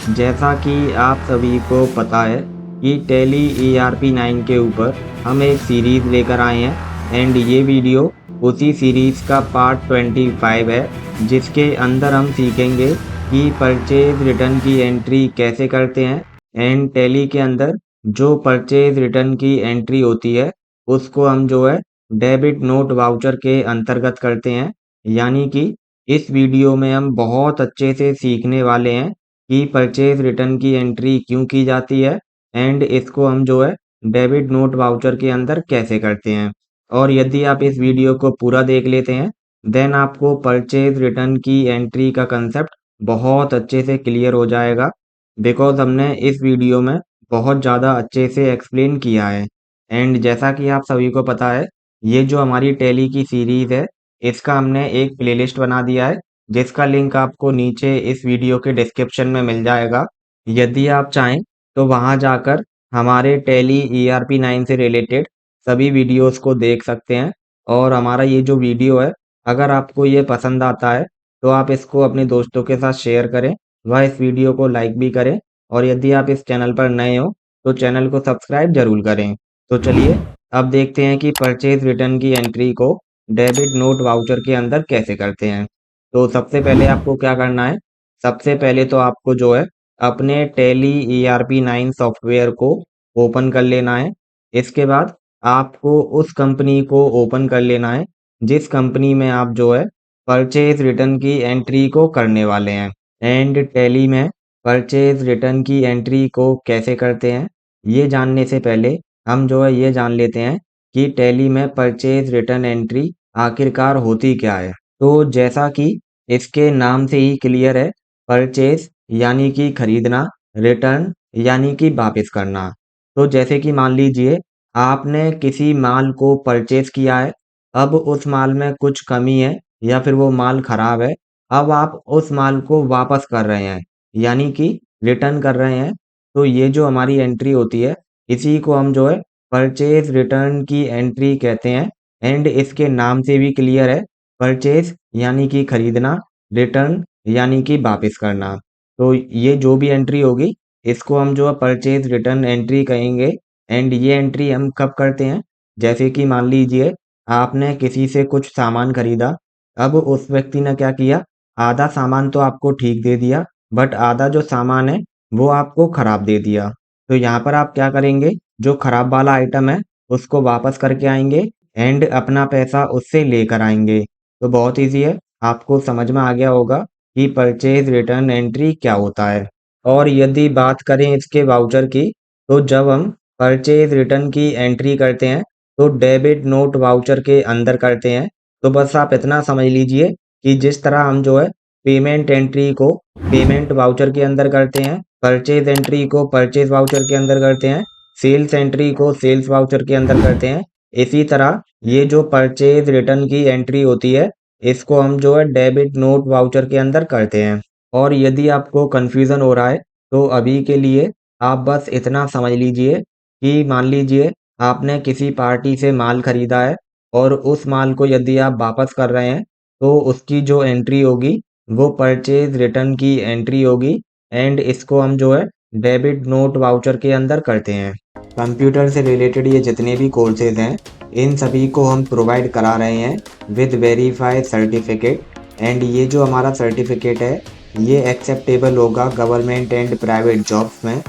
जैसा कि आप सभी को पता है कि टैली ERP9 के ऊपर हम एक सीरीज़ लेकर आए हैं एंड ये वीडियो उसी सीरीज़ का पार्ट 25 है, जिसके अंदर हम सीखेंगे कि परचेज रिटर्न की एंट्री कैसे करते हैं एंड टैली के अंदर जो परचेज रिटर्न की एंट्री होती है उसको हम जो है डेबिट नोट वाउचर के अंतर्गत करते हैं। यानी कि इस वीडियो में हम बहुत अच्छे से सीखने वाले हैं कि परचेज रिटर्न की एंट्री क्यों की जाती है एंड इसको हम जो है डेबिट नोट वाउचर के अंदर कैसे करते हैं। और यदि आप इस वीडियो को पूरा देख लेते हैं देन आपको परचेज रिटर्न की एंट्री का कंसेप्ट बहुत अच्छे से क्लियर हो जाएगा, बिकॉज हमने इस वीडियो में बहुत ज़्यादा अच्छे से एक्सप्लेन किया है। एंड जैसा कि आप सभी को पता है, ये जो हमारी टैली की सीरीज़ है इसका हमने एक प्लेलिस्ट बना दिया है, जिसका लिंक आपको नीचे इस वीडियो के डिस्क्रिप्शन में मिल जाएगा। यदि आप चाहें तो वहां जाकर हमारे टैली ERP9 से रिलेटेड सभी वीडियोस को देख सकते हैं। और हमारा ये जो वीडियो है, अगर आपको ये पसंद आता है तो आप इसको अपने दोस्तों के साथ शेयर करें, वह इस वीडियो को लाइक भी करें। और यदि आप इस चैनल पर नए हो तो चैनल को सब्सक्राइब जरूर करें। तो चलिए अब देखते हैं कि परचेज रिटर्न की एंट्री को डेबिट नोट वाउचर के अंदर कैसे करते हैं। तो सबसे पहले आपको क्या करना है, सबसे पहले तो आपको जो है अपने टैली ERP9 सॉफ्टवेयर को ओपन कर लेना है। इसके बाद आपको उस कंपनी को ओपन कर लेना है जिस कंपनी में आप जो है परचेज रिटर्न की एंट्री को करने वाले हैं। एंड टैली में परचेज रिटर्न की एंट्री को कैसे करते हैं ये जानने से पहले हम जो है ये जान लेते हैं कि टैली में परचेज रिटर्न एंट्री आखिरकार होती क्या है। तो जैसा कि इसके नाम से ही क्लियर है, परचेज यानी कि खरीदना, रिटर्न यानी कि वापस करना। तो जैसे कि मान लीजिए आपने किसी माल को परचेज किया है, अब उस माल में कुछ कमी है या फिर वो माल खराब है, अब आप उस माल को वापस कर रहे हैं यानी कि रिटर्न कर रहे हैं। तो ये जो हमारी एंट्री होती है इसी को हम जो है परचेज रिटर्न की एंट्री कहते हैं। एंड इसके नाम से भी क्लियर है, परचेज यानी कि खरीदना, रिटर्न यानी कि वापस करना। तो ये जो भी एंट्री होगी इसको हम जो है परचेज रिटर्न एंट्री कहेंगे। एंड ये एंट्री हम कब करते हैं, जैसे कि मान लीजिए आपने किसी से कुछ सामान खरीदा, अब उस व्यक्ति ने क्या किया, आधा सामान तो आपको ठीक दे दिया बट आधा जो सामान है वो आपको खराब दे दिया। तो यहाँ पर आप क्या करेंगे, जो खराब वाला आइटम है उसको वापस करके आएंगे एंड अपना पैसा उससे लेकर आएंगे। तो बहुत इजी है, आपको समझ में आ गया होगा कि परचेज रिटर्न एंट्री क्या होता है। और यदि बात करें इसके वाउचर की, तो जब हम परचेज रिटर्न की एंट्री करते हैं तो डेबिट नोट वाउचर के अंदर करते हैं। तो बस आप इतना समझ लीजिए कि जिस तरह हम जो है पेमेंट एंट्री को पेमेंट वाउचर के अंदर करते हैं, परचेज एंट्री को परचेज वाउचर के अंदर करते हैं, सेल्स एंट्री को सेल्स वाउचर के अंदर करते हैं, इसी तरह ये जो परचेज रिटर्न की एंट्री होती है इसको हम जो है डेबिट नोट वाउचर के अंदर करते हैं। और यदि आपको कंफ्यूजन हो रहा है तो अभी के लिए आप बस इतना समझ लीजिए कि मान लीजिए आपने किसी पार्टी से माल खरीदा है और उस माल को यदि आप वापस कर रहे हैं तो उसकी जो एंट्री होगी वो परचेज रिटर्न की एंट्री होगी। एंड इसको हम जो है डेबिट नोट वाउचर के अंदर करते हैं। कंप्यूटर से रिलेटेड ये जितने भी कोर्सेज हैं इन सभी को हम प्रोवाइड करा रहे हैं विद वेरीफाइड सर्टिफिकेट। एंड ये जो हमारा सर्टिफिकेट है ये एक्सेप्टेबल होगा गवर्नमेंट एंड प्राइवेट जॉब्स में।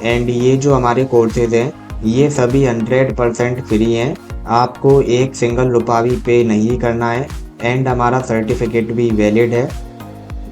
एंड ये जो हमारे कोर्सेज हैं ये सभी 100% फ्री हैं, आपको एक सिंगल रुपया भी पे नहीं करना है एंड हमारा सर्टिफिकेट भी वैलिड है।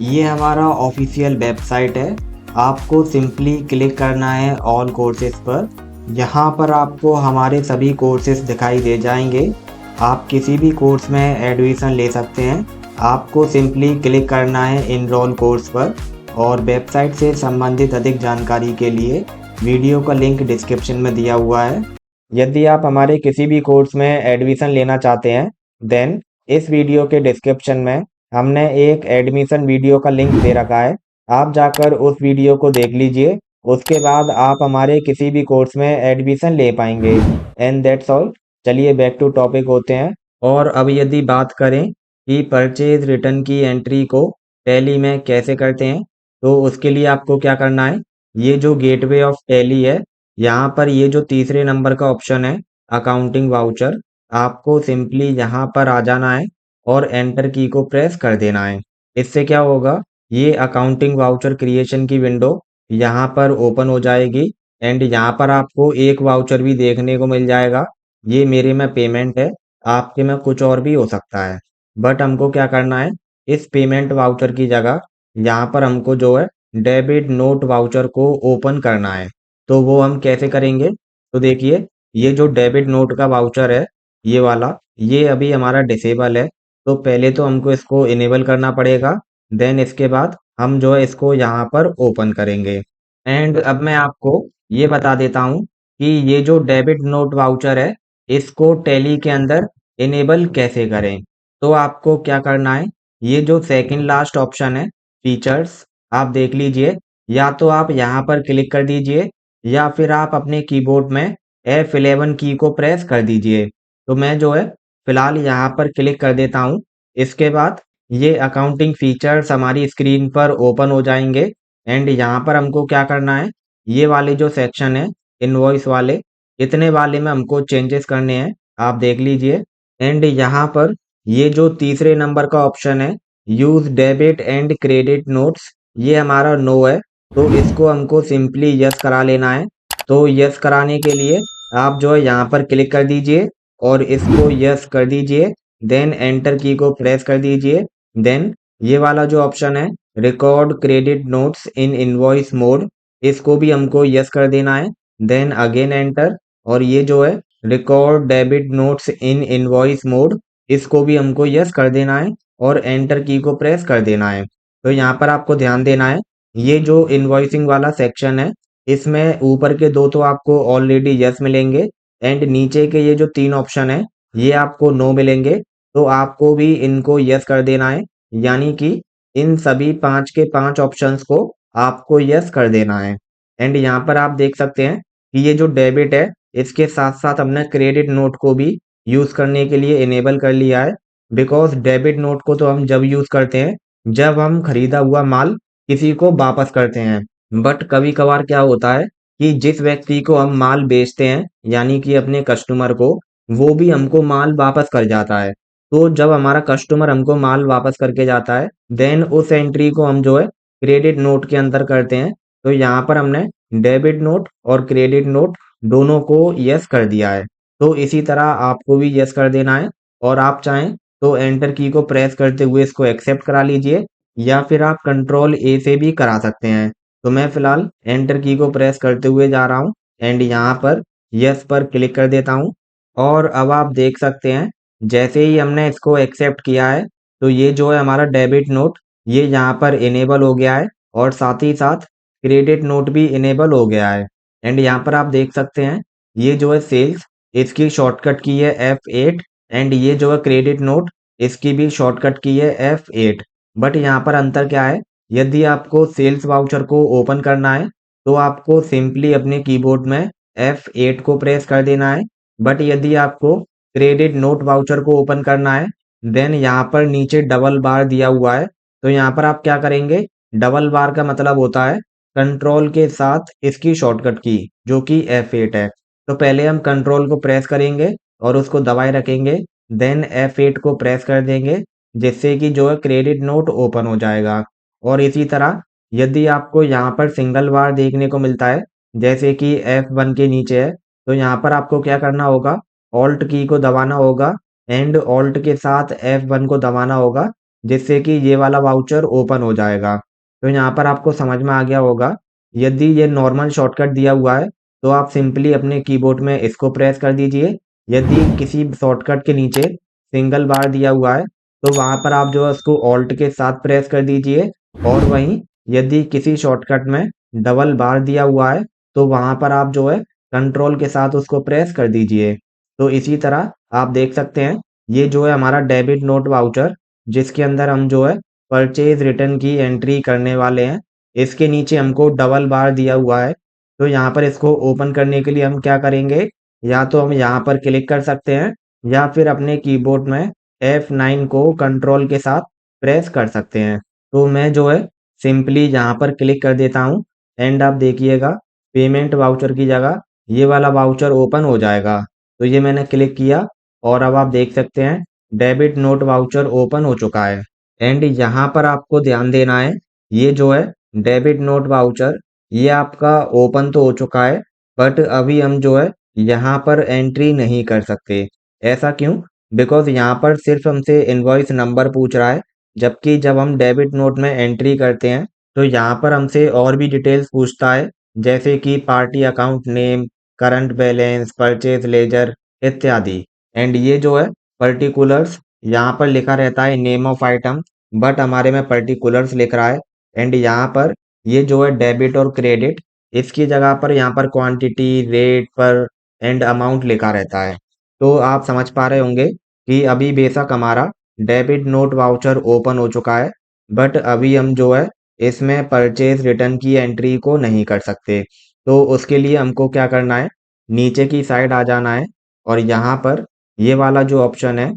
ये हमारा ऑफिशियल वेबसाइट है, आपको सिंपली क्लिक करना है ऑल कोर्सेज पर। यहाँ पर आपको हमारे सभी कोर्सेज दिखाई दे जाएंगे, आप किसी भी कोर्स में एडमिशन ले सकते हैं। आपको सिंपली क्लिक करना है इनरोल कोर्स पर। और वेबसाइट से संबंधित अधिक जानकारी के लिए वीडियो का लिंक डिस्क्रिप्शन में दिया हुआ है। यदि आप हमारे किसी भी कोर्स में एडमिशन लेना चाहते हैं देन इस वीडियो के डिस्क्रिप्शन में हमने एक एडमिशन वीडियो का लिंक दे रखा है, आप जाकर उस वीडियो को देख लीजिए, उसके बाद आप हमारे किसी भी कोर्स में एडमिशन ले पाएंगे। एंड दैट्स ऑल, चलिए बैक टू टॉपिक होते हैं। और अब यदि बात करें कि परचेज रिटर्न की एंट्री को टैली में कैसे करते हैं, तो उसके लिए आपको क्या करना है, ये जो गेटवे ऑफ टैली है, यहाँ पर ये जो तीसरे नंबर का ऑप्शन है अकाउंटिंग वाउचर, आपको सिंपली यहाँ पर आ जाना है और एंटर की को प्रेस कर देना है। इससे क्या होगा, ये अकाउंटिंग वाउचर क्रिएशन की विंडो यहाँ पर ओपन हो जाएगी एंड यहाँ पर आपको एक वाउचर भी देखने को मिल जाएगा। ये मेरे में पेमेंट है, आपके में कुछ और भी हो सकता है। बट हमको क्या करना है, इस पेमेंट वाउचर की जगह यहाँ पर हमको जो है डेबिट नोट वाउचर को ओपन करना है। तो वो हम कैसे करेंगे, तो देखिए ये जो डेबिट नोट का वाउचर है, ये वाला, ये अभी हमारा डिसेबल है। तो पहले तो हमको इसको इनेबल करना पड़ेगा, देन इसके बाद हम जो है इसको यहाँ पर ओपन करेंगे। एंड अब मैं आपको ये बता देता हूँ कि ये जो डेबिट नोट वाउचर है, इसको टैली के अंदर इनेबल कैसे करें। तो आपको क्या करना है, ये जो सेकंड लास्ट ऑप्शन है फीचर्स, आप देख लीजिए, या तो आप यहाँ पर क्लिक कर दीजिए या फिर आप अपने कीबोर्ड में F11 की को प्रेस कर दीजिए। तो मैं जो है फिलहाल यहाँ पर क्लिक कर देता हूँ। इसके बाद ये अकाउंटिंग फीचर्स हमारी स्क्रीन पर ओपन हो जाएंगे एंड यहाँ पर हमको क्या करना है, ये वाले जो सेक्शन है इनवॉइस वाले, इतने वाले में हमको चेंजेस करने हैं, आप देख लीजिए। एंड यहाँ पर ये जो तीसरे नंबर का ऑप्शन है use debit and credit notes, ये हमारा नो है, तो इसको हमको सिंपली यस करा लेना है। तो यस कराने के लिए आप जो है यहाँ पर क्लिक कर दीजिए और इसको यस कर दीजिए, देन एंटर की को प्रेस कर दीजिए। देन ये वाला जो ऑप्शन है record credit notes in invoice mode, इसको भी हमको यस कर देना है, देन अगेन एंटर। और ये जो है record debit notes in invoice mode, इसको भी हमको यस कर देना है और एंटर की को प्रेस कर देना है। तो यहाँ पर आपको ध्यान देना है, ये जो इनवॉइसिंग वाला सेक्शन है, इसमें ऊपर के दो तो आपको ऑलरेडी यस मिलेंगे एंड नीचे के ये जो तीन ऑप्शन है ये आपको नो मिलेंगे। तो आपको भी इनको यस कर देना है, यानी कि इन सभी पांच के पांच ऑप्शंस को आपको यस कर देना है। एंड यहाँ पर आप देख सकते हैं कि ये जो डेबिट है, इसके साथ साथ हमने क्रेडिट नोट को भी यूज करने के लिए इनेबल कर लिया है। बिकॉज डेबिट नोट को तो हम जब यूज करते हैं जब हम खरीदा हुआ माल किसी को वापस करते हैं। बट कभी कभार क्या होता है कि जिस व्यक्ति को हम माल बेचते हैं, यानी कि अपने कस्टमर को, वो भी हमको माल वापस कर जाता है। तो जब हमारा कस्टमर हमको माल वापस करके जाता है, देन उस एंट्री को हम जो है क्रेडिट नोट के अंदर करते हैं। तो यहाँ पर हमने डेबिट नोट और क्रेडिट नोट दोनों को यस कर दिया है। तो इसी तरह आपको भी यस कर देना है और आप चाहें तो एंटर की को प्रेस करते हुए इसको एक्सेप्ट करा लीजिए या फिर आप कंट्रोल ए से भी करा सकते हैं। तो मैं फिलहाल एंटर की को प्रेस करते हुए जा रहा हूँ एंड यहाँ पर यस पर क्लिक कर देता हूँ। और अब आप देख सकते हैं जैसे ही हमने इसको एक्सेप्ट किया है, तो ये जो है हमारा डेबिट नोट, ये यहाँ पर इनेबल हो गया है और साथ ही साथ क्रेडिट नोट भी इनेबल हो गया है। एंड यहाँ पर आप देख सकते हैं ये जो है सेल्स, इसकी शॉर्टकट की है F8 एंड ये जो है क्रेडिट नोट, इसकी भी शॉर्टकट की है F8। बट यहाँ पर अंतर क्या है, यदि आपको सेल्स वाउचर को ओपन करना है तो आपको सिंपली अपने कीबोर्ड में F8 को प्रेस कर देना है। बट यदि आपको क्रेडिट नोट वाउचर को ओपन करना है, देन यहाँ पर नीचे डबल बार दिया हुआ है। तो यहाँ पर आप क्या करेंगे, डबल बार का मतलब होता है कंट्रोल के साथ इसकी शॉर्टकट की, जो कि F8 है। तो पहले हम कंट्रोल को प्रेस करेंगे और उसको दबाए रखेंगे, देन F8 को प्रेस कर देंगे, जिससे कि जो है क्रेडिट नोट ओपन हो जाएगा। और इसी तरह यदि आपको यहाँ पर सिंगल बार देखने को मिलता है, जैसे कि F1 के नीचे है, तो यहाँ पर आपको क्या करना होगा, ऑल्ट की को दबाना होगा एंड ऑल्ट के साथ F1 को दबाना होगा, जिससे कि ये वाला वाउचर ओपन हो जाएगा। तो यहाँ पर आपको समझ में आ गया होगा। यदि ये नॉर्मल शॉर्टकट दिया हुआ है तो आप सिंपली अपने कीबोर्ड में इसको प्रेस कर दीजिए। यदि किसी शॉर्टकट के नीचे सिंगल बार दिया हुआ है तो वहां पर आप जो है उसको ऑल्ट के साथ प्रेस कर दीजिए। और वहीं यदि किसी शॉर्टकट में डबल बार दिया हुआ है तो वहां पर आप जो है कंट्रोल के साथ उसको प्रेस कर दीजिए। तो इसी तरह आप देख सकते हैं ये जो है हमारा डेबिट नोट वाउचर, जिसके अंदर हम जो है परचेज रिटर्न की एंट्री करने वाले हैं। इसके नीचे हमको डबल बार दिया हुआ है। तो यहाँ पर इसको ओपन करने के लिए हम क्या करेंगे, या तो हम यहाँ पर क्लिक कर सकते हैं या फिर अपने कीबोर्ड में F9 को कंट्रोल के साथ प्रेस कर सकते हैं। तो मैं जो है सिंपली यहाँ पर क्लिक कर देता हूँ एंड आप देखिएगा पेमेंट वाउचर की जगह ये वाला वाउचर ओपन हो जाएगा। तो ये मैंने क्लिक किया और अब आप देख सकते हैं डेबिट नोट वाउचर ओपन हो चुका है। एंड यहाँ पर आपको ध्यान देना है, ये जो है डेबिट नोट वाउचर ये आपका ओपन तो हो चुका है, बट अभी हम जो है यहाँ पर एंट्री नहीं कर सकते। ऐसा क्यों? बिकॉज यहाँ पर सिर्फ हमसे इनवॉइस नंबर पूछ रहा है, जबकि जब हम डेबिट नोट में एंट्री करते हैं तो यहाँ पर हमसे और भी डिटेल्स पूछता है, जैसे कि party account name, current balance, purchase laser इत्यादि। एंड ये जो है पर्टिकुलर्स यहाँ पर लिखा रहता है नेम ऑफ आइटम, बट हमारे में पर्टिकुलर्स लिख रहा है। एंड यहाँ पर ये जो है डेबिट और क्रेडिट, इसकी जगह पर यहाँ पर क्वांटिटी, रेट पर एंड अमाउंट लिखा रहता है। तो आप समझ पा रहे होंगे कि अभी बेशक हमारा डेबिट नोट वाउचर ओपन हो चुका है, बट अभी हम जो है इसमें परचेज रिटर्न की एंट्री को नहीं कर सकते। तो उसके लिए हमको क्या करना है, नीचे की साइड आ जाना है और यहाँ पर ये वाला जो ऑप्शन है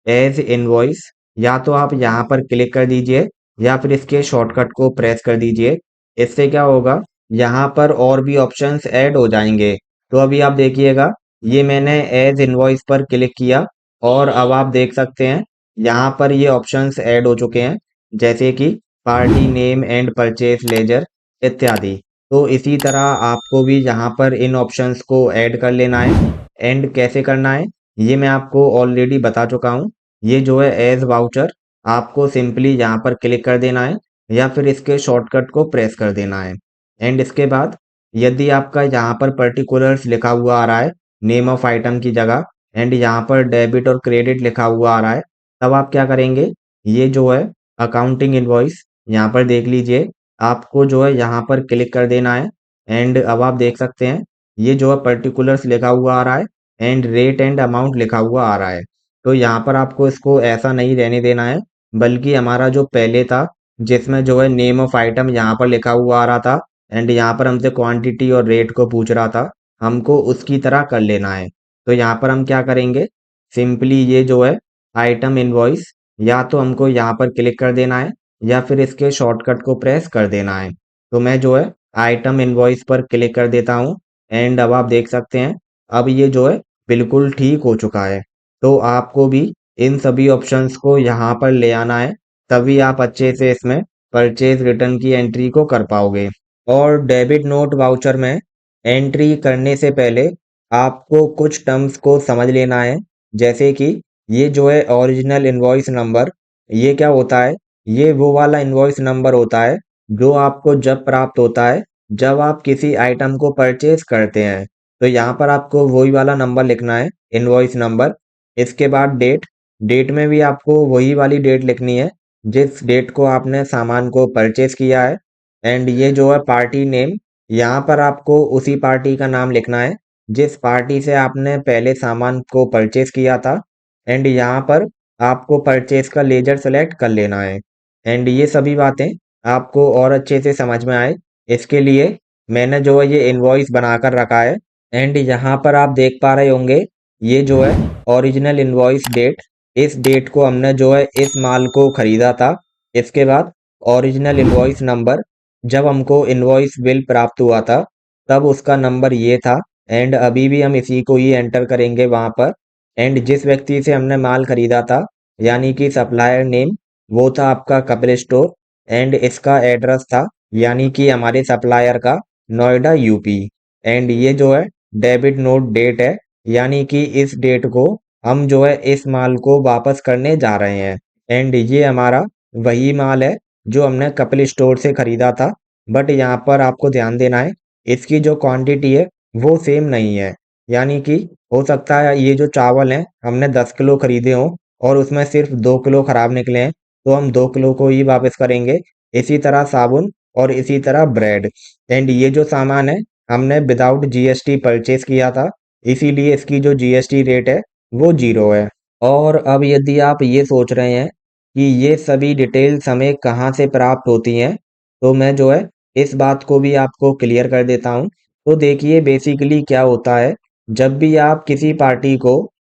एज इनवॉइस, या तो आप यहाँ पर क्लिक कर दीजिए या फिर इसके शॉर्टकट को प्रेस कर दीजिए। इससे क्या होगा, यहाँ पर और भी ऑप्शंस ऐड हो जाएंगे। तो अभी आप देखिएगा ये मैंने एज इनवॉइस पर क्लिक किया और अब आप देख सकते हैं यहाँ पर ये ऑप्शंस ऐड हो चुके हैं, जैसे कि party name and purchase laser इत्यादि। तो इसी तरह आपको भी यहाँ पर इन ऑप्शंस को ऐड कर लेना है। एंड कैसे करना है ये मैं आपको ऑलरेडी बता चुका हूँ। ये जो है एज वाउचर आपको सिंपली यहाँ पर क्लिक कर देना है या फिर इसके शॉर्टकट को प्रेस कर देना है। एंड इसके बाद यदि आपका यहाँ पर पर्टिकुलर्स लिखा हुआ आ रहा है नेम ऑफ आइटम की जगह एंड यहाँ पर डेबिट और क्रेडिट लिखा हुआ आ रहा है, तब आप क्या करेंगे, ये जो है अकाउंटिंग इनवॉइस यहाँ पर देख लीजिए, आपको जो है यहाँ पर क्लिक कर देना है। एंड अब आप देख सकते हैं ये जो है पर्टिकुलर्स लिखा हुआ आ रहा है एंड रेट एंड अमाउंट लिखा हुआ आ रहा है। तो यहाँ पर आपको इसको ऐसा नहीं रहने देना है, बल्कि हमारा जो पहले था जिसमें जो है नेम ऑफ आइटम यहाँ पर लिखा हुआ आ रहा था एंड यहाँ पर हमसे क्वांटिटी और रेट को पूछ रहा था, हमको उसकी तरह कर लेना है। तो यहाँ पर हम क्या करेंगे, सिंपली ये जो है आइटम इनवॉइस या तो हमको यहाँ पर क्लिक कर देना है या फिर इसके शॉर्टकट को प्रेस कर देना है। तो मैं जो है आइटम इनवॉइस पर क्लिक कर देता हूँ एंड अब आप देख सकते हैं अब ये जो है बिल्कुल ठीक हो चुका है। तो आपको भी इन सभी ऑप्शंस को यहाँ पर ले आना है, तभी आप अच्छे से इसमें परचेज रिटर्न की एंट्री को कर पाओगे। और डेबिट नोट वाउचर में एंट्री करने से पहले आपको कुछ टर्म्स को समझ लेना है, जैसे कि ये जो है ओरिजिनल इनवॉइस नंबर, ये क्या होता है, ये वो वाला इनवॉइस नंबर होता है जो आपको जब प्राप्त होता है जब आप किसी आइटम को परचेज करते हैं। तो यहाँ पर आपको वही वाला नंबर लिखना है, इनवॉइस नंबर। इसके बाद डेट, डेट में भी आपको वही वाली डेट लिखनी है जिस डेट को आपने सामान को परचेज किया है। एंड ये जो है पार्टी नेम, यहाँ पर आपको उसी पार्टी का नाम लिखना है जिस पार्टी से आपने पहले सामान को परचेज किया था। एंड यहाँ पर आपको परचेज का लेजर सेलेक्ट कर लेना है। एंड ये सभी बातें आपको और अच्छे से समझ में आए इसके लिए मैंने जो है ये इनवॉइस बनाकर रखा है। एंड यहाँ पर आप देख पा रहे होंगे ये जो है ओरिजिनल इनवॉइस डेट, इस डेट को हमने जो है इस माल को खरीदा था। इसके बाद ओरिजिनल इनवॉइस नंबर, जब हमको इनवॉइस बिल प्राप्त हुआ था तब उसका नंबर ये था एंड अभी भी हम इसी को ही एंटर करेंगे वहाँ पर। एंड जिस व्यक्ति से हमने माल खरीदा था यानी कि सप्लायर नेम, वो था आपका कपिल स्टोर एंड इसका एड्रेस था यानी कि हमारे सप्लायर का नोएडा यूपी। एंड ये जो है डेबिट नोट डेट है, यानी कि इस डेट को हम जो है इस माल को वापस करने जा रहे हैं। एंड ये हमारा वही माल है जो हमने कपिल स्टोर से खरीदा था, बट यहाँ पर आपको ध्यान देना है इसकी जो क्वांटिटी है वो सेम नहीं है। यानी कि हो सकता है ये जो चावल हैं हमने 10 किलो खरीदे हों और उसमें सिर्फ 2 किलो खराब निकले हैं, तो हम 2 किलो को ही वापस करेंगे। इसी तरह साबुन और इसी तरह ब्रेड। एंड ये जो सामान है हमने विदाउट जीएसटी परचेज किया था, इसीलिए इसकी जो जीएसटी रेट है वो 0 है। और अब यदि आप ये सोच रहे हैं कि ये सभी डिटेल्स हमें कहाँ से प्राप्त होती हैं, तो मैं जो है इस बात को भी आपको क्लियर कर देता हूँ। तो देखिए बेसिकली क्या होता है, जब भी आप किसी पार्टी को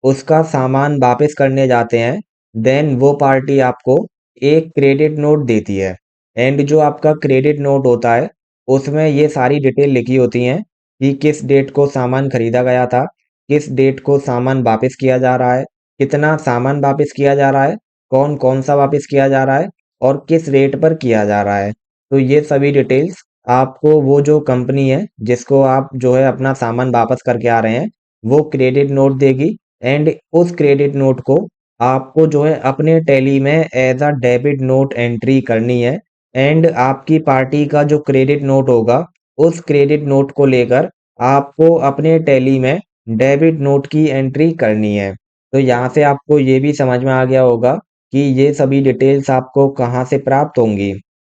उसका सामान वापस करने जाते हैं, देन वो पार्टी आपको एक क्रेडिट नोट देती है। एंड जो आपका क्रेडिट नोट होता है उसमें ये सारी डिटेल लिखी होती हैं कि किस डेट को सामान खरीदा गया था, किस डेट को सामान वापस किया जा रहा है, कितना सामान वापस किया जा रहा है, कौन कौन सा वापस किया जा रहा है और किस रेट पर किया जा रहा है। तो ये सभी डिटेल्स आपको वो जो कंपनी है जिसको आप जो है अपना सामान वापस करके आ रहे हैं वो क्रेडिट नोट देगी। एंड उस क्रेडिट नोट को आपको जो है अपने टैली में as a debit note entry करनी है। एंड आपकी पार्टी का जो क्रेडिट नोट होगा उस क्रेडिट नोट को लेकर आपको अपने टैली में डेबिट नोट की एंट्री करनी है। तो यहाँ से आपको ये भी समझ में आ गया होगा कि ये सभी डिटेल्स आपको कहाँ से प्राप्त होंगी।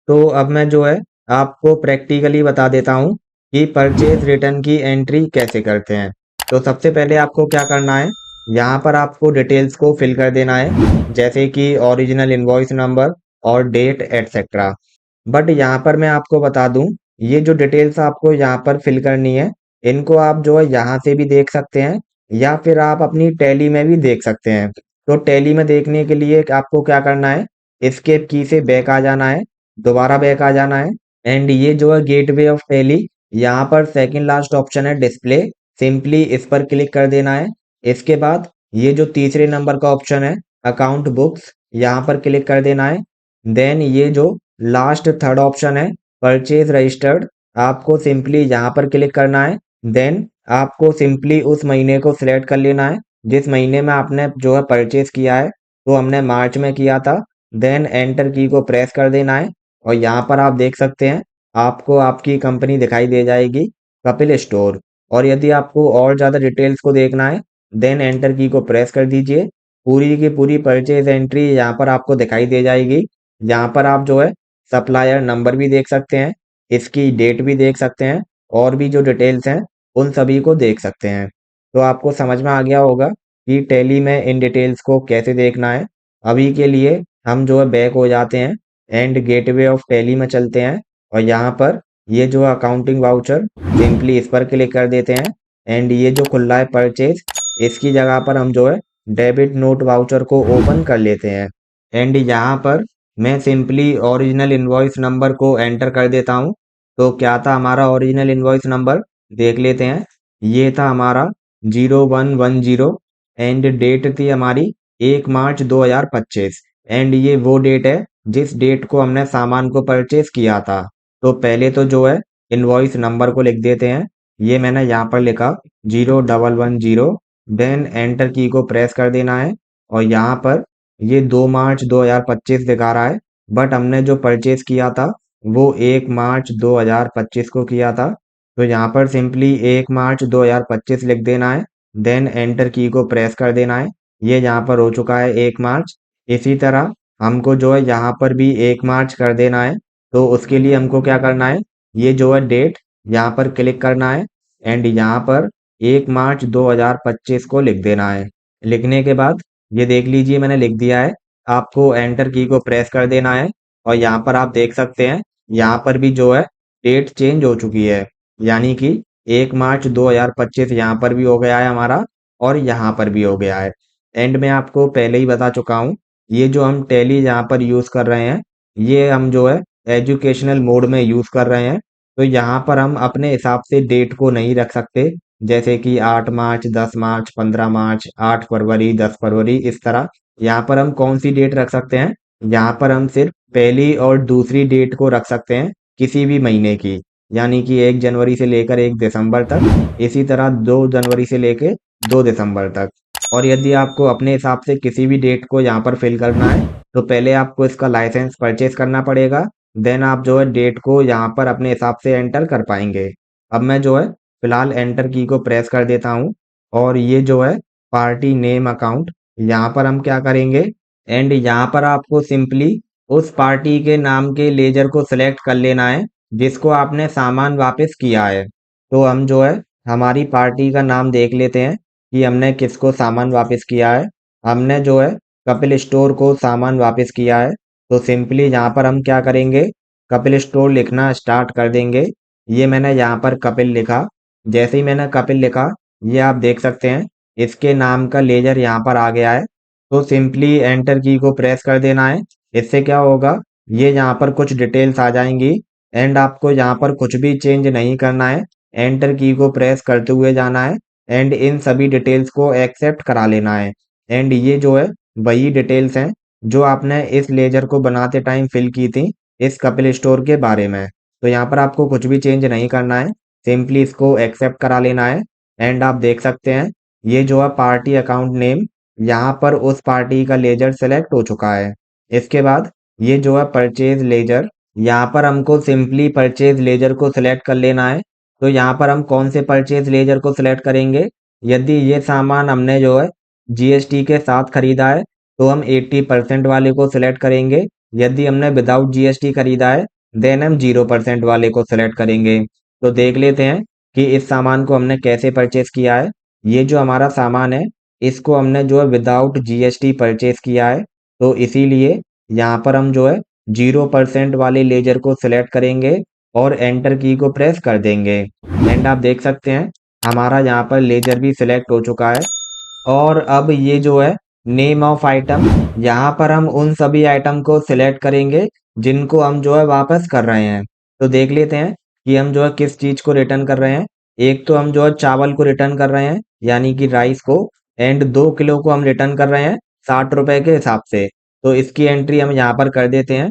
तो अब मैं जो है आपको प्रैक्टिकली बता देता हूँ कि परचेज रिटर्न की एंट्री कैसे करते हैं। तो सबसे पहले आपको क्या करना है, यहाँ पर आपको डिटेल्स को फिल कर देना है जैसे कि ओरिजिनल इनवॉइस नंबर और डेट एटसेट्रा। बट यहाँ पर मैं आपको बता दूं, ये जो डिटेल्स आपको यहाँ पर फिल करनी है इनको आप जो है यहाँ से भी देख सकते हैं या फिर आप अपनी टैली में भी देख सकते हैं। तो टैली में देखने के लिए आपको क्या करना है, एस्केप की से बैक आ जाना है, दोबारा बैक आ जाना है। एंड ये जो है गेटवे ऑफ टैली, यहाँ पर सेकंड लास्ट ऑप्शन है डिस्प्ले, सिंपली इस पर क्लिक कर देना है। इसके बाद ये जो तीसरे नंबर का ऑप्शन है अकाउंट बुक्स, यहाँ पर क्लिक कर देना है। देन ये जो लास्ट थर्ड ऑप्शन है परचेज रजिस्टर्ड, आपको सिंपली यहाँ पर क्लिक करना है। देन आपको सिंपली उस महीने को सिलेक्ट कर लेना है जिस महीने में आपने जो है परचेज किया है। तो हमने मार्च में किया था। देन एंटर की को प्रेस कर देना है और यहाँ पर आप देख सकते हैं आपको आपकी कंपनी दिखाई दे जाएगी, कपिल स्टोर। और यदि आपको और ज़्यादा डिटेल्स को देखना है देन एंटर की को प्रेस कर दीजिए। पूरी की पूरी परचेज एंट्री यहाँ पर आपको दिखाई दे जाएगी। यहाँ पर आप जो है सप्लायर नंबर भी देख सकते हैं, इसकी डेट भी देख सकते हैं और भी जो डिटेल्स हैं उन सभी को देख सकते हैं। तो आपको समझ में आ गया होगा कि टैली में इन डिटेल्स को कैसे देखना है। अभी के लिए हम जो है बैक हो जाते हैं एंड गेटवे ऑफ टैली में चलते हैं और यहाँ पर ये जो अकाउंटिंग वाउचर सिंपली इस पर क्लिक कर देते हैं। एंड ये जो खुला है परचेज इसकी जगह पर हम जो है डेबिट नोट वाउचर को ओपन कर लेते हैं। एंड यहाँ पर मैं सिंपली ओरिजिनल इनवॉइस नंबर को एंटर कर देता हूँ। तो क्या था हमारा ओरिजिनल इनवॉइस नंबर, देख लेते हैं। ये था हमारा 0110 एंड डेट थी हमारी 1 मार्च 2025। एंड ये वो डेट है जिस डेट को हमने सामान को परचेज किया था। तो पहले तो जो है इनवॉइस नंबर को लिख देते हैं, ये मैंने यहाँ पर लिखा 0110। देन एंटर की को प्रेस कर देना है और यहाँ पर ये 2 मार्च 2025 दिखा रहा है बट हमने जो परचेज किया था वो 1 मार्च 2025 को किया था। तो यहाँ पर सिंपली 1 मार्च 2025 लिख देना है। देन एंटर की को प्रेस कर देना है, ये यहाँ पर हो चुका है 1 मार्च। इसी तरह हमको जो है यहाँ पर भी 1 मार्च कर देना है। तो उसके लिए हमको क्या करना है, ये जो है डेट यहाँ पर क्लिक करना है एंड यहाँ पर 1 मार्च 2025 को लिख देना है। लिखने के बाद ये देख लीजिए मैंने लिख दिया है। आपको एंटर की को प्रेस कर देना है और यहाँ पर आप देख सकते हैं यहाँ पर भी जो है डेट चेंज हो चुकी है, यानी कि 1 मार्च 2025 यहाँ पर भी हो गया है हमारा और यहाँ पर भी हो गया है। एंड में आपको पहले ही बता चुका हूँ ये जो हम टैली यहाँ पर यूज़ कर रहे हैं ये हम जो है एजुकेशनल मोड में यूज़ कर रहे हैं। तो यहाँ पर हम अपने हिसाब से डेट को नहीं रख सकते, जैसे कि 8 मार्च, 10 मार्च, 15 मार्च, 8 फरवरी, 10 फरवरी, इस तरह। यहाँ पर हम कौन सी डेट रख सकते हैं, यहाँ पर हम सिर्फ पहली और दूसरी डेट को रख सकते हैं किसी भी महीने की, यानी कि 1 जनवरी से लेकर 1 दिसंबर तक, इसी तरह 2 जनवरी से लेकर 2 दिसंबर तक। और यदि आपको अपने हिसाब से किसी भी डेट को यहाँ पर फिल करना है तो पहले आपको इसका लाइसेंस परचेज करना पड़ेगा। देन आप जो है डेट को यहाँ पर अपने हिसाब से एंटर कर पाएंगे। अब मैं जो है फिलहाल एंटर की को प्रेस कर देता हूँ और ये जो है पार्टी नेम अकाउंट, यहाँ पर हम क्या करेंगे एंड यहाँ पर आपको सिंपली उस पार्टी के नाम के लेजर को सिलेक्ट कर लेना है जिसको आपने सामान वापस किया है। तो हम जो है हमारी पार्टी का नाम देख लेते हैं कि हमने किसको सामान वापस किया है। हमने जो है कपिल स्टोर को सामान वापस किया है। तो सिंपली यहाँ पर हम क्या करेंगे, कपिल स्टोर लिखना स्टार्ट कर देंगे। ये मैंने यहाँ पर कपिल लिखा। जैसे ही मैंने कपिल लिखा ये आप देख सकते हैं इसके नाम का लेजर यहाँ पर आ गया है। तो सिंपली एंटर की को प्रेस कर देना है। इससे क्या होगा, ये यहाँ पर कुछ डिटेल्स आ जाएंगी एंड आपको यहाँ पर कुछ भी चेंज नहीं करना है। एंटर की को प्रेस करते हुए जाना है एंड इन सभी डिटेल्स को एक्सेप्ट करा लेना है। एंड ये जो है वही डिटेल्स हैं जो आपने इस लेजर को बनाते टाइम फिल की थी इस कपिल स्टोर के बारे में। तो यहाँ पर आपको कुछ भी चेंज नहीं करना है, सिंपली इसको एक्सेप्ट करा लेना है। एंड आप देख सकते हैं ये जो है पार्टी अकाउंट नेम, यहाँ पर उस पार्टी का लेजर सेलेक्ट हो चुका है। इसके बाद ये जो है परचेज लेजर, यहाँ पर हमको सिंपली परचेज लेजर को सिलेक्ट कर लेना है। तो यहाँ पर हम कौन से परचेज लेजर को सिलेक्ट करेंगे, यदि ये सामान हमने जो है जीएसटी के साथ खरीदा है तो हम 80% वाले को सिलेक्ट करेंगे। यदि हमने विदाउट जीएसटी खरीदा है देन हम 0% वाले को सिलेक्ट करेंगे। तो देख लेते हैं कि इस सामान को हमने कैसे परचेज किया है। ये जो हमारा सामान है इसको हमने जो है विदाउट जीएसटी परचेज किया है, तो इसीलिए यहाँ पर हम जो है 0% वाले लेजर को सिलेक्ट करेंगे और एंटर की को प्रेस कर देंगे। एंड आप देख सकते हैं हमारा यहाँ पर लेजर भी सिलेक्ट हो चुका है। और अब ये जो है नेम ऑफ आइटम, यहाँ पर हम उन सभी आइटम को सिलेक्ट करेंगे जिनको हम जो है वापस कर रहे हैं। तो देख लेते हैं कि हम जो है किस चीज को रिटर्न कर रहे हैं। एक तो हम जो है चावल को रिटर्न कर रहे हैं यानी कि राइस को, एंड 2 किलो को हम रिटर्न कर रहे हैं 60 रुपए के हिसाब से। तो इसकी एंट्री हम यहाँ पर कर देते हैं।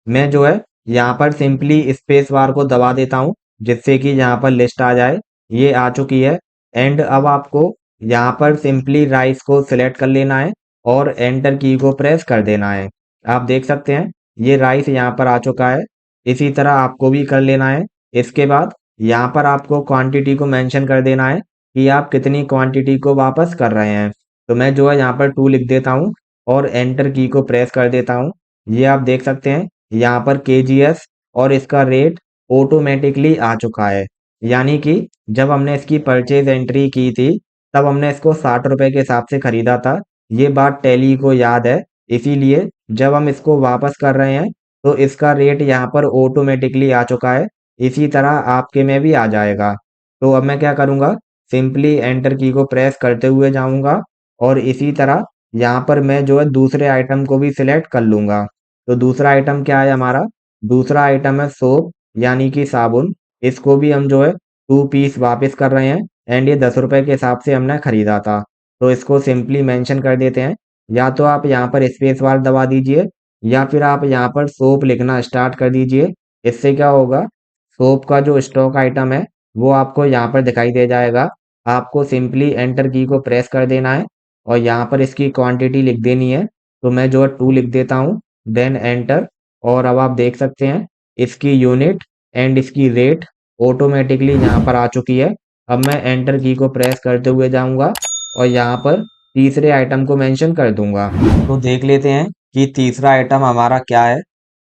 मैं जो है यहाँ पर सिंपली स्पेस बार को दबा देता हूँ जिससे कि यहाँ पर लिस्ट आ जाए। ये आ चुकी है। एंड अब आपको यहाँ पर सिंपली राइस को सिलेक्ट कर लेना है और एंटर की को प्रेस कर देना है। आप देख सकते हैं ये राइस यहाँ पर आ चुका है। इसी तरह आपको भी कर लेना है। इसके बाद यहाँ पर आपको क्वांटिटी को मेंशन कर देना है कि आप कितनी क्वांटिटी को वापस कर रहे हैं। तो मैं जो है यहाँ पर 2 लिख देता हूँ और एंटर की को प्रेस कर देता हूँ। ये आप देख सकते हैं यहाँ पर केजीएस और इसका रेट ऑटोमेटिकली आ चुका है। यानी कि जब हमने इसकी परचेज एंट्री की थी तब हमने इसको 60 रुपए के हिसाब से खरीदा था। ये बात टैली को याद है, इसीलिए जब हम इसको वापस कर रहे हैं तो इसका रेट यहाँ पर ऑटोमेटिकली आ चुका है। इसी तरह आपके में भी आ जाएगा। तो अब मैं क्या करूँगा, सिंपली एंटर की को प्रेस करते हुए जाऊँगा और इसी तरह यहाँ पर मैं जो है दूसरे आइटम को भी सिलेक्ट कर लूँगा। तो दूसरा आइटम क्या है हमारा, दूसरा आइटम है सोप यानी कि साबुन। इसको भी हम जो है 2 पीस वापस कर रहे हैं एंड ये 10 रुपए के हिसाब से हमने खरीदा था। तो इसको सिंपली मेंशन कर देते हैं। या तो आप यहाँ पर स्पेस बार दबा दीजिए या फिर आप यहाँ पर सोप लिखना स्टार्ट कर दीजिए। इससे क्या होगा, सोप का जो स्टॉक आइटम है वो आपको यहाँ पर दिखाई दे जाएगा। आपको सिंपली एंटर की को प्रेस कर देना है और यहाँ पर इसकी क्वांटिटी लिख देनी है। तो मैं जो है 2 लिख देता हूँ, देन एंटर। और अब आप देख सकते हैं इसकी यूनिट एंड इसकी रेट ऑटोमेटिकली यहाँ पर आ चुकी है। अब मैं एंटर की को प्रेस करते हुए जाऊंगा और यहाँ पर तीसरे आइटम को मेंशन कर दूंगा। तो देख लेते हैं कि तीसरा आइटम हमारा क्या है।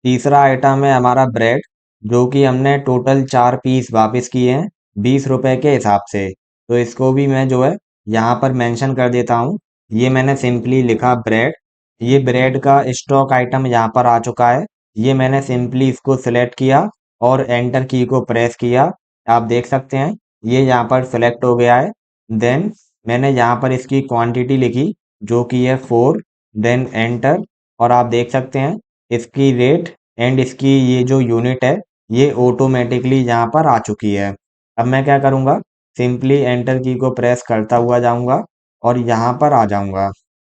तीसरा आइटम है हमारा ब्रेड, जो कि हमने टोटल 4 पीस वापस किए हैं 20 रुपए के हिसाब से। तो इसको भी मैं जो है यहाँ पर मेंशन कर देता हूँ। ये मैंने सिंपली लिखा ब्रेड। ये ब्रेड का स्टॉक आइटम यहाँ पर आ चुका है। ये मैंने सिंपली इसको सिलेक्ट किया और एंटर की को प्रेस किया। आप देख सकते हैं ये यहाँ पर सिलेक्ट हो गया है। देन मैंने यहाँ पर इसकी क्वांटिटी लिखी जो कि है 4, देन एंटर। और आप देख सकते हैं इसकी रेट एंड इसकी ये जो यूनिट है ये ऑटोमेटिकली यहाँ पर आ चुकी है। अब मैं क्या करूँगा, सिंपली एंटर की को प्रेस करता हुआ जाऊँगा और यहाँ पर आ जाऊँगा।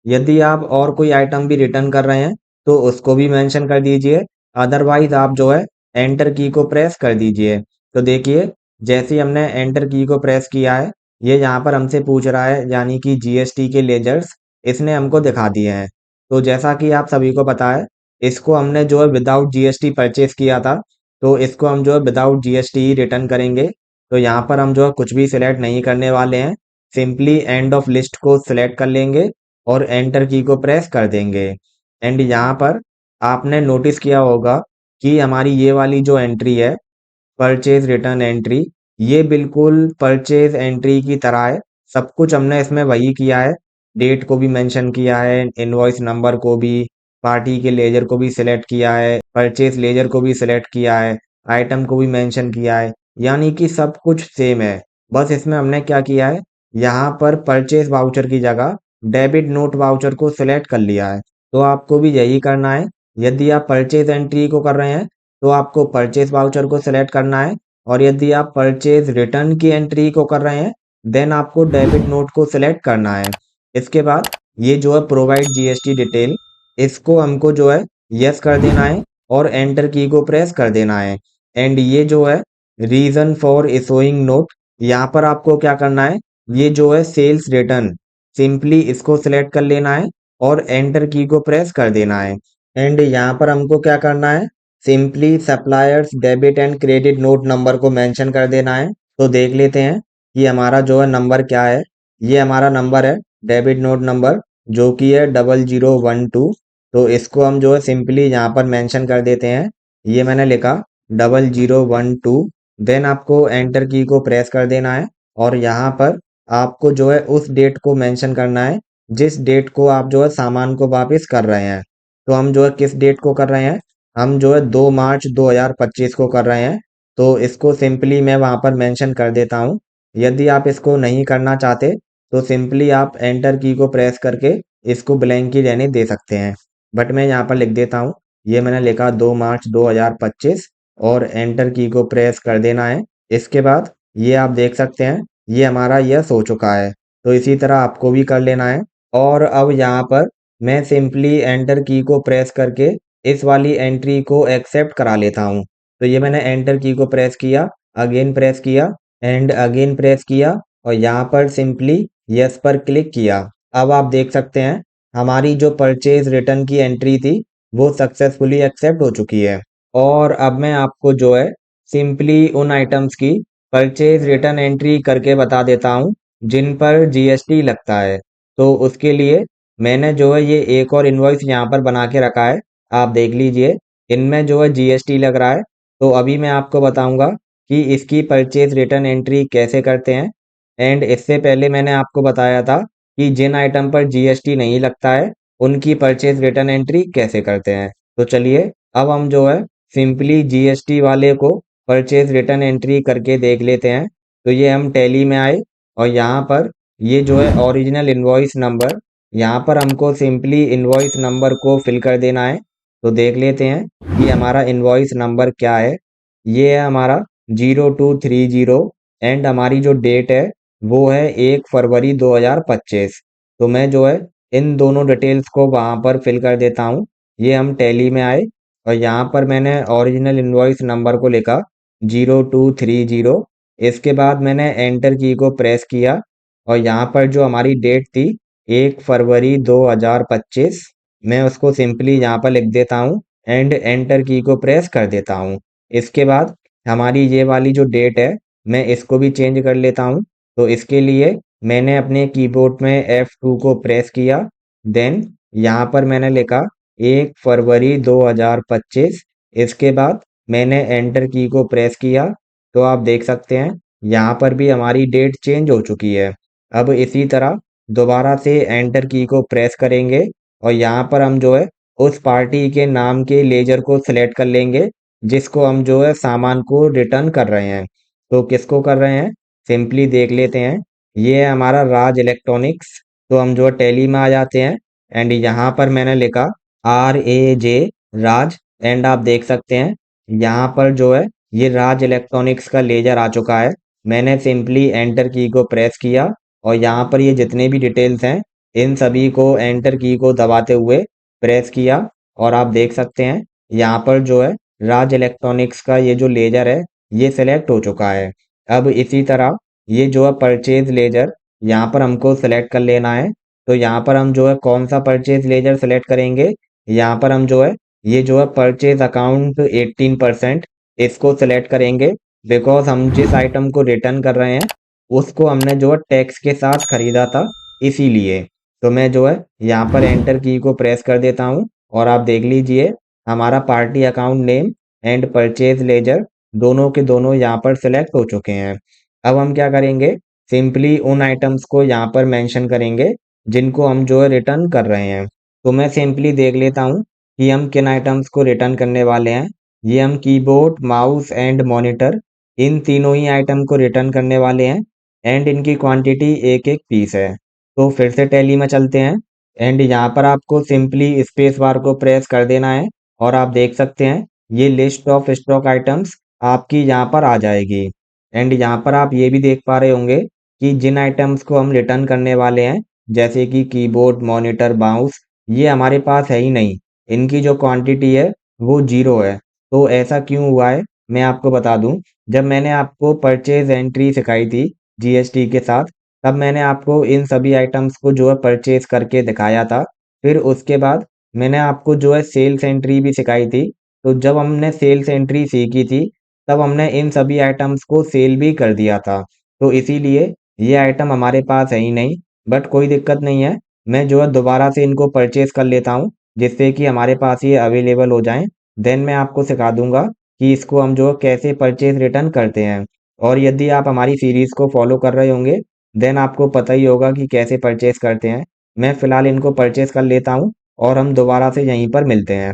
यदि आप और कोई आइटम भी रिटर्न कर रहे हैं तो उसको भी मेंशन कर दीजिए, अदरवाइज आप जो है एंटर की को प्रेस कर दीजिए। तो देखिए जैसे ही हमने एंटर की को प्रेस किया है ये यहाँ पर हमसे पूछ रहा है यानी कि जीएसटी के लेजर्स इसने हमको दिखा दिए हैं। तो जैसा कि आप सभी को पता है इसको हमने जो है विदाउट जीएसटी परचेस किया था, तो इसको हम जो है विदाउट जीएसटी ही रिटर्न करेंगे। तो यहाँ पर हम जो है कुछ भी सिलेक्ट नहीं करने वाले हैं, सिंपली एंड ऑफ लिस्ट को सिलेक्ट कर लेंगे और एंटर की को प्रेस कर देंगे। एंड यहाँ पर आपने नोटिस किया होगा कि हमारी ये वाली जो एंट्री है परचेज रिटर्न एंट्री, ये बिल्कुल परचेज एंट्री की तरह है। सब कुछ हमने इसमें वही किया है, डेट को भी मेंशन किया है, इनवॉइस नंबर को भी, पार्टी के लेजर को भी सिलेक्ट किया है, परचेज लेजर को भी सिलेक्ट किया है, आइटम को भी मेंशन किया है, यानी कि सब कुछ सेम है। बस इसमें हमने क्या किया है, यहाँ पर परचेज वाउचर की जगह डेबिट नोट वाउचर को सिलेक्ट कर लिया है। तो आपको भी यही करना है, यदि आप परचेज एंट्री को कर रहे हैं तो आपको परचेज वाउचर को सिलेक्ट करना है, और यदि आप परचेज रिटर्न की एंट्री को कर रहे हैं देन आपको डेबिट नोट को सिलेक्ट करना है। इसके बाद ये जो है प्रोवाइड जीएसटी डिटेल, इसको हमको जो है यस कर देना है और एंटर की को प्रेस कर देना है। एंड ये जो है रीजन फॉर इशूइंग नोट, यहाँ पर आपको क्या करना है, ये जो है सेल्स रिटर्न, सिंपली इसको सिलेक्ट कर लेना है और एंटर की को प्रेस कर देना है। एंड यहाँ पर हमको क्या करना है, simply suppliers debit and credit note number को मेंशन कर देना है। तो देख लेते हैं कि हमारा जो है नंबर क्या है। ये हमारा नंबर है डेबिट नोट नंबर, जो कि है 0012। तो इसको हम जो है सिंपली यहाँ पर मेंशन कर देते हैं। ये मैंने लिखा 0012। देन आपको एंटर की को प्रेस कर देना है और यहाँ पर आपको जो है उस डेट को मेंशन करना है जिस डेट को आप जो है सामान को वापस कर रहे हैं। तो हम जो है किस डेट को कर रहे हैं, हम जो है 2 मार्च 2025 को कर रहे हैं। तो इसको सिंपली मैं वहाँ पर मेंशन कर देता हूँ। यदि आप इसको नहीं करना चाहते तो सिंपली आप एंटर की को प्रेस करके इसको ब्लैंक ही रहने दे सकते हैं। बट मैं यहाँ पर लिख देता हूँ, ये मैंने लिखा 2 मार्च 2025 और एंटर की को प्रेस कर देना है। इसके बाद ये आप देख सकते हैं ये हमारा यस हो चुका है। तो इसी तरह आपको भी कर लेना है। और अब यहाँ पर मैं सिंपली एंटर की को प्रेस करके इस वाली एंट्री को एक्सेप्ट करा लेता हूँ। तो ये मैंने एंटर की को प्रेस किया, अगेन प्रेस किया एंड अगेन प्रेस किया और यहाँ पर सिंपली यस पर क्लिक किया। अब आप देख सकते हैं हमारी जो परचेज रिटर्न की एंट्री थी वो सक्सेसफुली एक्सेप्ट हो चुकी है। और अब मैं आपको जो है सिंपली उन आइटम्स की परचेज रिटर्न एंट्री करके बता देता हूँ जिन पर जीएसटी लगता है। तो उसके लिए मैंने जो है ये एक और इनवॉइस यहाँ पर बना के रखा है, आप देख लीजिए। इनमें जो है जीएसटी लग रहा है। तो अभी मैं आपको बताऊंगा कि इसकी परचेज रिटर्न एंट्री कैसे करते हैं। एंड इससे पहले मैंने आपको बताया था कि जिन आइटम पर जीएसटी नहीं लगता है उनकी परचेज रिटर्न एंट्री कैसे करते हैं। तो चलिए अब हम जो है सिंपली जीएसटी वाले को परचेज रिटर्न एंट्री करके देख लेते हैं। तो ये हम टैली में आए और यहाँ पर ये जो है ओरिजिनल इनवॉइस नंबर, यहाँ पर हमको सिंपली इनवॉइस नंबर को फिल कर देना है। तो देख लेते हैं कि हमारा इनवॉइस नंबर क्या है। ये है हमारा 0230 एंड हमारी जो डेट है वो है 1 फरवरी 2025। तो मैं जो है इन दोनों डिटेल्स को वहाँ पर फिल कर देता हूँ। ये हम टैली में आए और यहाँ पर मैंने ओरिजिनल इनवॉइस नंबर को लिखा 0230। इसके बाद मैंने एंटर की को प्रेस किया और यहाँ पर जो हमारी डेट थी 1 फरवरी 2025, मैं उसको सिंपली यहाँ पर लिख देता हूँ एंड एंटर की को प्रेस कर देता हूँ। इसके बाद हमारी ये वाली जो डेट है मैं इसको भी चेंज कर लेता हूँ। तो इसके लिए मैंने अपने कीबोर्ड में F2 को प्रेस किया, देन यहाँ पर मैंने लिखा 1 फरवरी 2025। इसके बाद मैंने एंटर की को प्रेस किया। तो आप देख सकते हैं यहाँ पर भी हमारी डेट चेंज हो चुकी है। अब इसी तरह दोबारा से एंटर की को प्रेस करेंगे और यहाँ पर हम जो है उस पार्टी के नाम के लेजर को सिलेक्ट कर लेंगे जिसको हम जो है सामान को रिटर्न कर रहे हैं। तो किसको कर रहे हैं सिंपली देख लेते हैं। ये है हमारा राज इलेक्ट्रॉनिक्स। तो हम जो है टैली में आ जाते हैं एंड यहाँ पर मैंने लिखा RAJ राज। एंड आप देख सकते हैं यहाँ पर जो है ये राज इलेक्ट्रॉनिक्स का लेजर आ चुका है। मैंने सिंपली एंटर की को प्रेस किया और यहाँ पर ये जितने भी डिटेल्स हैं इन सभी को एंटर की को दबाते हुए प्रेस किया और आप देख सकते हैं यहाँ पर जो है राज इलेक्ट्रॉनिक्स का ये जो लेजर है ये सिलेक्ट हो चुका है। अब इसी तरह ये जो है परचेज लेजर यहाँ पर हमको सिलेक्ट कर लेना है। तो यहाँ पर हम जो है कौन सा परचेज लेजर सिलेक्ट करेंगे, यहाँ पर हम जो है ये जो है परचेज अकाउंट 18% इसको सिलेक्ट करेंगे। बिकॉज हम जिस आइटम को रिटर्न कर रहे हैं उसको हमने जो है टैक्स के साथ खरीदा था, इसीलिए। तो मैं जो है यहाँ पर एंटर की को प्रेस कर देता हूँ और आप देख लीजिए हमारा party account name and purchase laser दोनों के दोनों यहाँ पर सिलेक्ट हो चुके हैं। अब हम क्या करेंगे, सिंपली उन आइटम्स को यहाँ पर मेंशन करेंगे जिनको हम जो है रिटर्न कर रहे हैं। तो मैं सिंपली देख लेता हूँ कि हम किन आइटम्स को रिटर्न करने वाले हैं। ये हम कीबोर्ड, माउस एंड मॉनिटर, इन तीनों ही आइटम को रिटर्न करने वाले हैं एंड इनकी क्वांटिटी एक एक पीस है। तो फिर से टैली में चलते हैं एंड यहाँ पर आपको सिंपली स्पेस बार को प्रेस कर देना है और आप देख सकते हैं ये लिस्ट ऑफ स्टॉक आइटम्स आपकी यहाँ पर आ जाएगी। एंड यहाँ पर आप ये भी देख पा रहे होंगे कि जिन आइटम्स को हम रिटर्न करने वाले हैं, जैसे कि कीबोर्ड, मॉनिटर, माउस, ये हमारे पास है ही नहीं। इनकी जो क्वांटिटी है वो 0 है। तो ऐसा क्यों हुआ है मैं आपको बता दूं। जब मैंने आपको परचेज एंट्री सिखाई थी जीएसटी के साथ, तब मैंने आपको इन सभी आइटम्स को जो है परचेज करके दिखाया था। फिर उसके बाद मैंने आपको जो है सेल्स एंट्री भी सिखाई थी। तो जब हमने सेल्स एंट्री सीखी थी, तब हमने इन सभी आइटम्स को सेल भी कर दिया था। तो इसीलिए ये आइटम हमारे पास है ही नहीं। बट कोई दिक्कत नहीं है, मैं जो है दोबारा से इनको परचेज कर लेता हूँ, जिससे कि हमारे पास ये अवेलेबल हो जाएं। देन मैं आपको सिखा दूंगा कि इसको हम जो कैसे परचेज रिटर्न करते हैं। और यदि आप हमारी सीरीज को फॉलो कर रहे होंगे, देन आपको पता ही होगा कि कैसे परचेज करते हैं। मैं फिलहाल इनको परचेज कर लेता हूँ और हम दोबारा से यहीं पर मिलते हैं।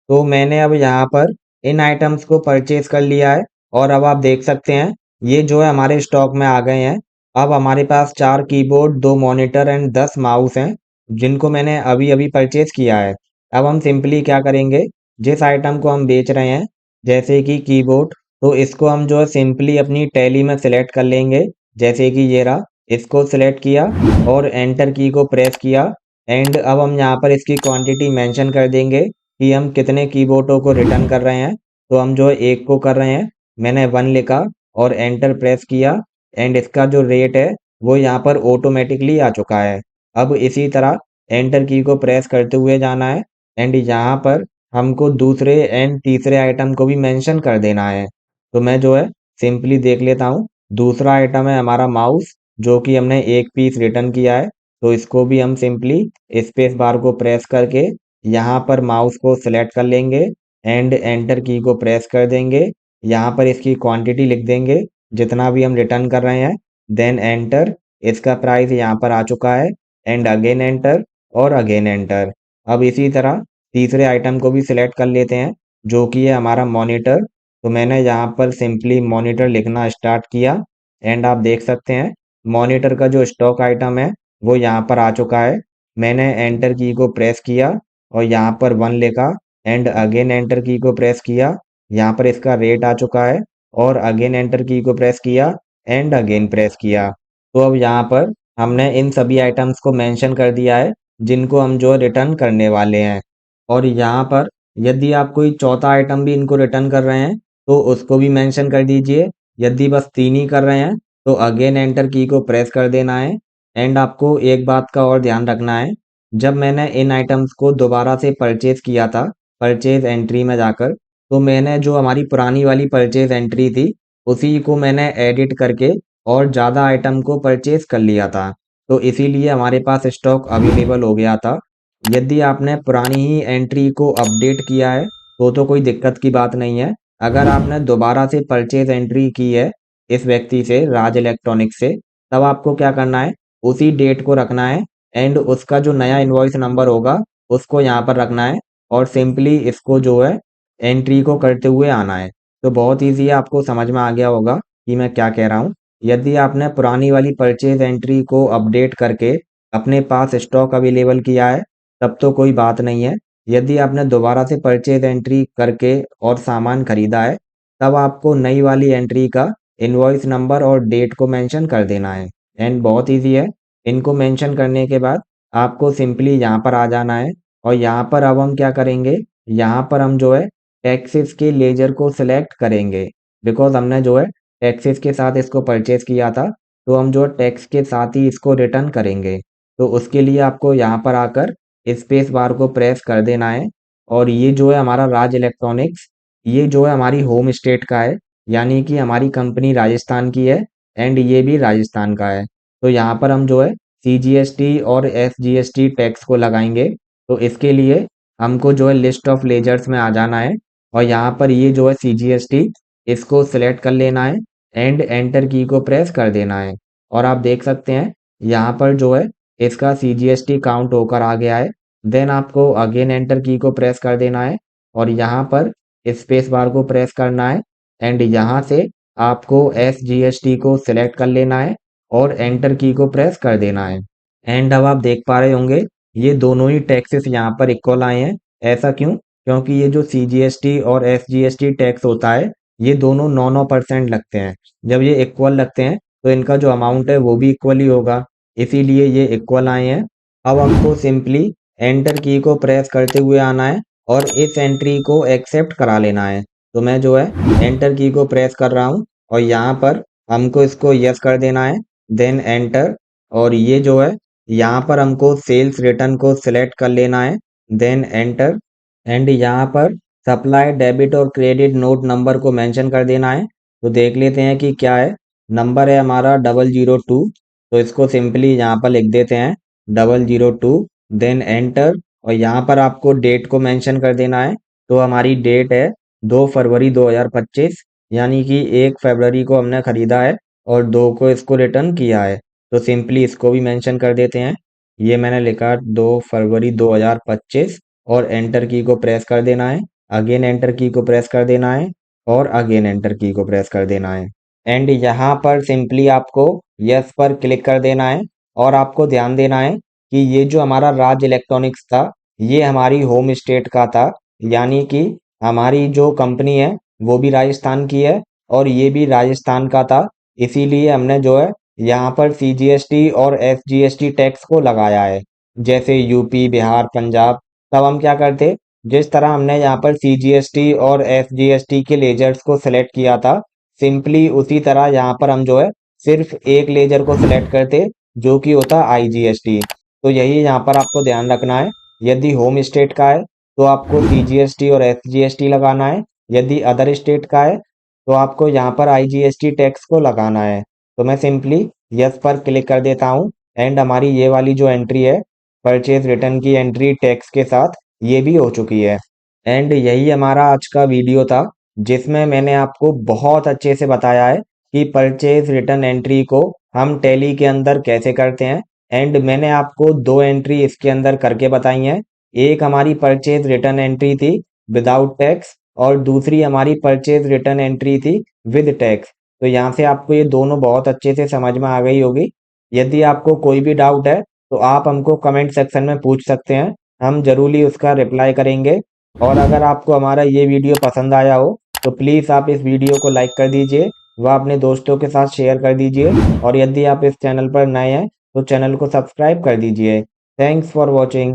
तो मैंने अब यहाँ पर इन आइटम्स को परचेज कर लिया है और अब आप देख सकते हैं ये जो है हमारे स्टॉक में आ गए हैं। अब हमारे पास 4 कीबोर्ड, 2 मॉनिटर एंड 10 माउस हैं, जिनको मैंने अभी अभी परचेज किया है। अब हम सिंपली क्या करेंगे, जिस आइटम को हम बेच रहे हैं, जैसे कि कीबोर्ड, तो इसको हम जो है सिंपली अपनी टैली में सिलेक्ट कर लेंगे। जैसे कि ये रहा, इसको सिलेक्ट किया और एंटर की को प्रेस किया। एंड अब हम यहाँ पर इसकी क्वांटिटी मेंशन कर देंगे कि हम कितने कीबोर्डों को रिटर्न कर रहे हैं। तो हम जो है एक को कर रहे हैं, मैंने 1 लिखा और एंटर प्रेस किया। एंड इसका जो रेट है वो यहाँ पर ऑटोमेटिकली आ चुका है। अब इसी तरह एंटर की को प्रेस करते हुए जाना है एंड यहाँ पर हमको दूसरे एंड तीसरे आइटम को भी मेंशन कर देना है। तो मैं जो है सिंपली देख लेता हूँ। दूसरा आइटम है हमारा माउस, जो कि हमने एक पीस रिटर्न किया है। तो इसको भी हम सिंपली स्पेस बार को प्रेस करके यहाँ पर माउस को सिलेक्ट कर लेंगे एंड एंटर की को प्रेस कर देंगे। यहाँ पर इसकी क्वांटिटी लिख देंगे जितना भी हम रिटर्न कर रहे हैं। देन एंटर, इसका प्राइस यहाँ पर आ चुका है एंड अगेन एंटर और अगेन एंटर। अब इसी तरह तीसरे आइटम को भी सिलेक्ट कर लेते हैं, जो कि है हमारा मॉनिटर। तो मैंने यहाँ पर सिंपली मॉनिटर लिखना स्टार्ट किया एंड आप देख सकते हैं मॉनिटर का जो स्टॉक आइटम है वो यहाँ पर आ चुका है। मैंने एंटर की को प्रेस किया और यहाँ पर 1 लिखा एंड अगेन एंटर की को प्रेस किया। यहाँ पर इसका रेट आ चुका है और अगेन एंटर की को प्रेस किया एंड अगेन प्रेस किया। तो अब यहाँ पर हमने इन सभी आइटम्स को मेंशन कर दिया है जिनको हम जो रिटर्न करने वाले हैं। और यहाँ पर यदि आप कोई चौथा आइटम भी इनको रिटर्न कर रहे हैं तो उसको भी मेंशन कर दीजिए। यदि बस 3 ही कर रहे हैं तो अगेन एंटर की को प्रेस कर देना है। एंड आपको एक बात का और ध्यान रखना है, जब मैंने इन आइटम्स को दोबारा से परचेज किया था परचेज एंट्री में जाकर, तो मैंने जो हमारी पुरानी वाली परचेज एंट्री थी उसी को मैंने एडिट करके और ज़्यादा आइटम को परचेज कर लिया था। तो इसीलिए हमारे पास स्टॉक अवेलेबल हो गया था। यदि आपने पुरानी ही एंट्री को अपडेट किया है तो कोई दिक्कत की बात नहीं है। अगर आपने दोबारा से परचेज एंट्री की है इस व्यक्ति से, राज इलेक्ट्रॉनिक्स से, तब आपको क्या करना है, उसी डेट को रखना है एंड उसका जो नया इनवॉइस नंबर होगा उसको यहाँ पर रखना है और सिंपली इसको जो है एंट्री को करते हुए आना है। तो बहुत ईजी है, आपको समझ में आ गया होगा कि मैं क्या कह रहा हूँ। यदि आपने पुरानी वाली परचेज एंट्री को अपडेट करके अपने पास स्टॉक अवेलेबल किया है तब तो कोई बात नहीं है। यदि आपने दोबारा से परचेज एंट्री करके और सामान खरीदा है, तब आपको नई वाली एंट्री का इनवॉइस नंबर और डेट को मेंशन कर देना है। एंड बहुत इजी है, इनको मेंशन करने के बाद आपको सिंपली यहाँ पर आ जाना है और यहाँ पर अब हम क्या करेंगे, यहाँ पर हम जो है टैक्सेस के लेजर को सिलेक्ट करेंगे। बिकॉज हमने जो है टैक्सेस के साथ इसको परचेज किया था, तो हम जो टैक्स के साथ ही इसको रिटर्न करेंगे। तो उसके लिए आपको यहाँ पर आकर स्पेस बार को प्रेस कर देना है। और ये जो है हमारा राज इलेक्ट्रॉनिक्स, ये जो है हमारी होम स्टेट का है, यानी कि हमारी कंपनी राजस्थान की है एंड ये भी राजस्थान का है। तो यहाँ पर हम जो है CGST और SGST टैक्स को लगाएंगे। तो इसके लिए हमको जो है लिस्ट ऑफ लेजर्स में आ जाना है और यहाँ पर ये जो है CGST, इसको सिलेक्ट कर लेना है एंड एंटर की को प्रेस कर देना है। और आप देख सकते हैं यहाँ पर जो है इसका CGST काउंट होकर आ गया है। देन आपको अगेन एंटर की को प्रेस कर देना है और यहाँ पर स्पेस बार को प्रेस करना है एंड यहाँ से आपको SGST को सिलेक्ट कर लेना है और एंटर की को प्रेस कर देना है। एंड अब आप देख पा रहे होंगे ये दोनों ही टैक्सेस यहाँ पर इक्वल आए हैं। ऐसा क्यों? क्योंकि ये जो CGST और SGST टैक्स होता है ये दोनों 9% लगते हैं। जब ये इक्वल लगते हैं तो इनका जो अमाउंट है वो भी इक्वल ही होगा, इसीलिए ये इक्वल आए हैं। अब हमको सिंपली एंटर की को प्रेस करते हुए आना है और इस एंट्री को एक्सेप्ट करा लेना है। तो मैं जो है एंटर की को प्रेस कर रहा हूँ और यहाँ पर हमको इसको यस कर देना है, देन एंटर। और ये जो है यहाँ पर हमको सेल्स रिटर्न को सिलेक्ट कर लेना है, देन एंटर। एंड यहाँ पर सप्लाई डेबिट और क्रेडिट नोट नंबर को मेंशन कर देना है। तो देख लेते हैं कि क्या है। नंबर है हमारा 002, तो इसको सिंपली यहाँ पर लिख देते हैं 002, देन एंटर। और यहाँ पर आपको डेट को मेंशन कर देना है। तो हमारी डेट है 2 फरवरी 2025, यानी कि 1 फरवरी को हमने खरीदा है और 2 को इसको रिटर्न किया है। तो सिंपली इसको भी मेंशन कर देते हैं। ये मैंने लिखा 2 फरवरी 2025 और एंटर की को प्रेस कर देना है, अगेन एंटर की को प्रेस कर देना है और अगेन एंटर की को प्रेस कर देना है। एंड यहाँ पर सिंपली आपको यस पर क्लिक कर देना है और आपको ध्यान देना है कि ये जो हमारा राज इलेक्ट्रॉनिक्स था ये हमारी होम स्टेट का था, यानी कि हमारी जो कंपनी है वो भी राजस्थान की है और ये भी राजस्थान का था। इसीलिए हमने जो है यहाँ पर CGST और SGST टैक्स को लगाया है। जैसे यूपी, बिहार, पंजाब, तब हम क्या करते, जिस तरह हमने यहाँ पर CGST और SGST के लेजर्स को सिलेक्ट किया था, सिंपली उसी तरह यहाँ पर हम जो है सिर्फ एक लेजर को सिलेक्ट करते जो कि होता IGST। तो यही यहाँ पर आपको ध्यान रखना है। यदि होम स्टेट का है तो आपको CGST और SGST लगाना है, यदि अदर स्टेट का है तो आपको यहाँ पर IGST टैक्स को लगाना है। तो मैं सिंपली यस पर क्लिक कर देता हूँ एंड हमारी ये वाली जो एंट्री है परचेज रिटर्न की एंट्री टैक्स के साथ ये भी हो चुकी है। एंड यही हमारा आज का वीडियो था जिसमें मैंने आपको बहुत अच्छे से बताया है कि परचेज रिटर्न एंट्री को हम टैली के अंदर कैसे करते हैं। एंड मैंने आपको दो एंट्री इसके अंदर करके बताई हैं। एक हमारी परचेज रिटर्न एंट्री थी विदाउट टैक्स और दूसरी हमारी परचेज रिटर्न एंट्री थी विद टैक्स। तो यहाँ से आपको ये दोनों बहुत अच्छे से समझ में आ गई होगी। यदि आपको कोई भी डाउट है तो आप हमको कमेंट सेक्शन में पूछ सकते हैं, हम जरूरी उसका रिप्लाई करेंगे। और अगर आपको हमारा ये वीडियो पसंद आया हो तो प्लीज़ आप इस वीडियो को लाइक कर दीजिए व अपने दोस्तों के साथ शेयर कर दीजिए। और यदि आप इस चैनल पर नए हैं तो चैनल को सब्सक्राइब कर दीजिए। Thanks for watching.